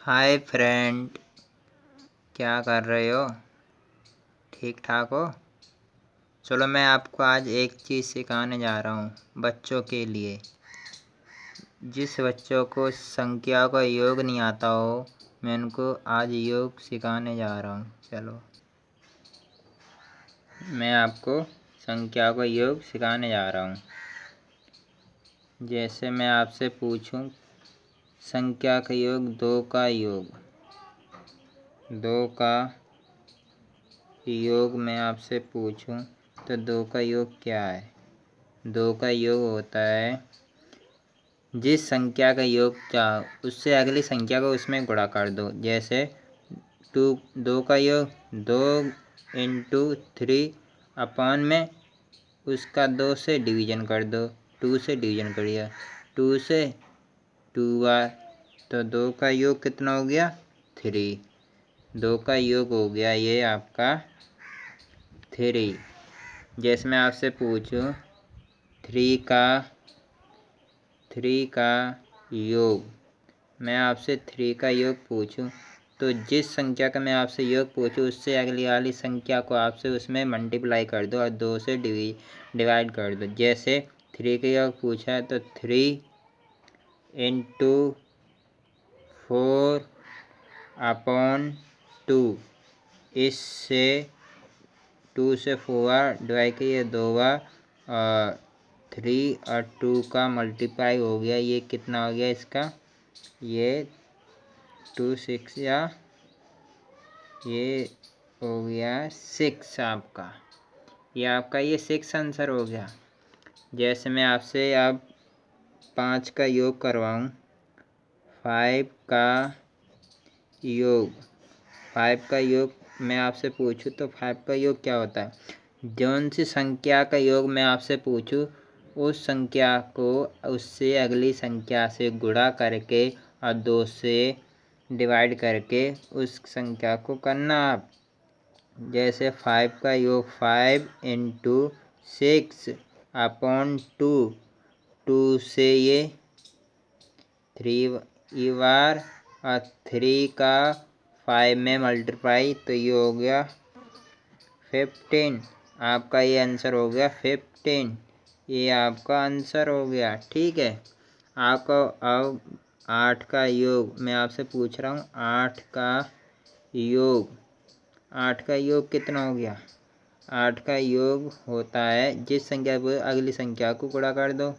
Hi friend, क्या कर रहे हो? ठीक ठाक हो? चलो मैं आपको आज एक चीज़ सिखाने जा रहा हूँ बच्चों के लिए। जिस बच्चों को संख्या का योग नहीं आता हो, मैं उनको आज योग सिखाने जा रहा हूँ। चलो मैं आपको संख्या का योग सिखाने जा रहा हूँ। जैसे मैं आपसे पूछूं संख्या का योग, दो का योग, दो का योग मैं आपसे पूछूं तो दो का योग क्या है? दो का योग होता है जिस संख्या का योग चाहो उससे अगली संख्या को उसमें गुणा कर दो। जैसे दो का योग 2 × 3 अपॉन में उसका 2 से डिवीज़न कर दो। 2 से डिवीज़न करिए, 2 से 2 बार, तो 2 का योग कितना हो गया? 3। 2 का योग हो गया ये आपका 3। जैसे मैं आपसे पूछूं 3 का योग, मैं आपसे 3 का योग पूछूं तो जिस संख्या का मैं आपसे योग पूछूं उससे अगली वाली संख्या को आपसे उसमें मल्टीप्लाई कर दो और 2 से डिवाइड कर दो। जैसे 3 का योग पूछा है तो 3 × 4 अपॉन 2, इससे 2 से 4 बार डिवाइड किए, 2 बार, और 3 और 2 का मल्टीप्लाई हो गया। ये कितना हो गया इसका? ये 2 6 या ये हो गया 6 आपका। ये 6 आंसर हो गया। जैसे मैं आपसे अब 5 का योग करवाऊँ, 5 का योग, 5 का योग मैं आपसे पूछूं तो 5 का योग क्या होता है? जौन सी संख्या का योग मैं आपसे पूछूं उस संख्या को उससे अगली संख्या से गुणा करके और 2 से डिवाइड करके उस संख्या को करना आप। जैसे 5 का योग 5 × 6 अपॉन 2, 2 से ये 3 बार और 3 का 5 में मल्टीप्लाई, तो ये हो गया 15। आपका ये आंसर हो गया 15। ये आपका आंसर हो गया। ठीक है, आपको अब 8 का योग मैं आपसे पूछ रहा हूँ। 8 का योग, 8 का योग कितना हो गया? 8 का योग होता है जिस संख्या को अगली संख्या को गुणा कर दो।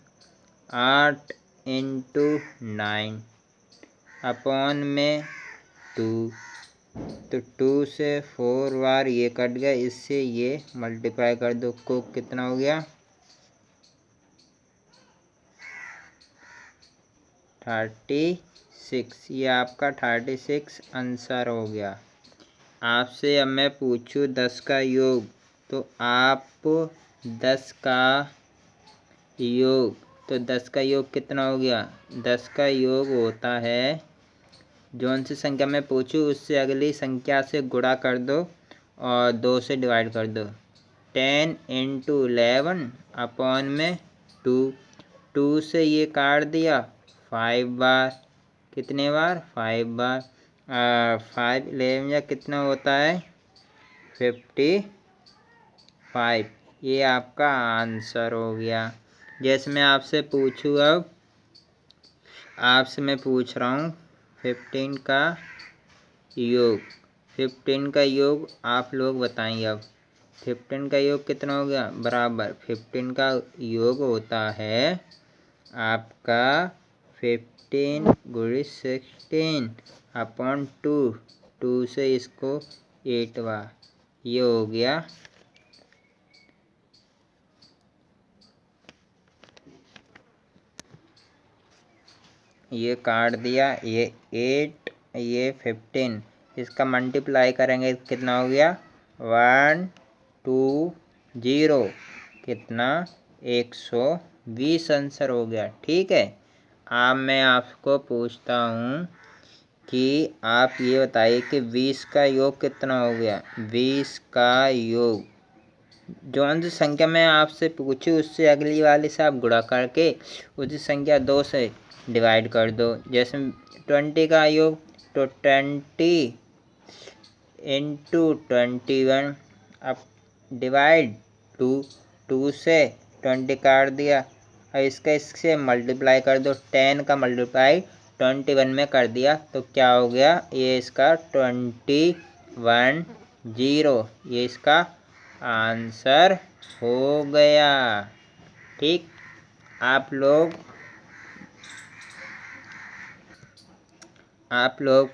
8 × 9 अपॉन में 2, तो 2 से 4 बार ये कट गया, इससे ये मल्टीप्लाई कर दो, को कितना हो गया? 36। ये आपका 36 आंसर हो गया। आपसे अब मैं पूछूं 10 का योग, तो आप 10 का योग, तो 10 का योग कितना हो गया? 10 का योग होता है जौन सी संख्या मैं पूछूं उससे अगली संख्या से गुणा कर दो और 2 से डिवाइड कर दो। 10 × 11 अपॉन में 2, 2 से ये काट दिया 5 बार। कितने बार? 5 बार। 5 11 या कितना होता है? 55। ये आपका आंसर हो गया। जैसे मैं आपसे पूछूं, अब आपसे मैं पूछ रहा हूँ 15 का योग। 15 का योग आप लोग बताएंगे। अब 15 का योग कितना हो गया? बराबर 15 का योग होता है आपका 15 × 16 अपॉन 2, 2 से इसको 8 बार, ये हो गया। ये काट दिया, ये 8, ये 15, इसका मल्टीप्लाई करेंगे कितना हो गया? 1 2 0, कितना? 120 आंसर हो गया। ठीक है, अब मैं आपको पूछता हूँ कि आप ये बताइए कि 20 का योग कितना हो गया? 20 का योग, जौन सी संख्या मैं आपसे पूछी उससे अगली वाली से आप गुणा करके उसी संख्या 2 से डिवाइड कर दो। जैसे 20 का योग, तो 20 इंटू 21, अब डिवाइड 2 से 20 काट दिया, और इससे मल्टीप्लाई कर दो, 10 का मल्टीप्लाई 21 में कर दिया तो क्या हो गया, ये इसका 21 ये इसका आंसर हो गया। ठीक, आप लोग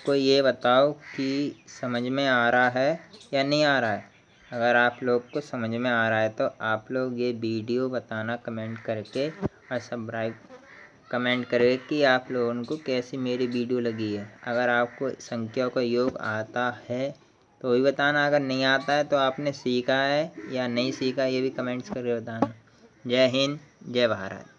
को ये बताओ कि समझ में आ रहा है या नहीं आ रहा है। अगर आप लोग को समझ में आ रहा है तो आप लोग ये वीडियो बताना कमेंट करके, और सब्सक्राइब कमेंट करें कि आप लोगों को कैसी मेरी वीडियो लगी है। अगर आपको संख्याओं का योग आता है तो वही बताना, अगर नहीं आता है तो आपने सीखा है या नहीं सीखा ये भी कमेंट्स करके बताना। जय हिंद, जय भारत।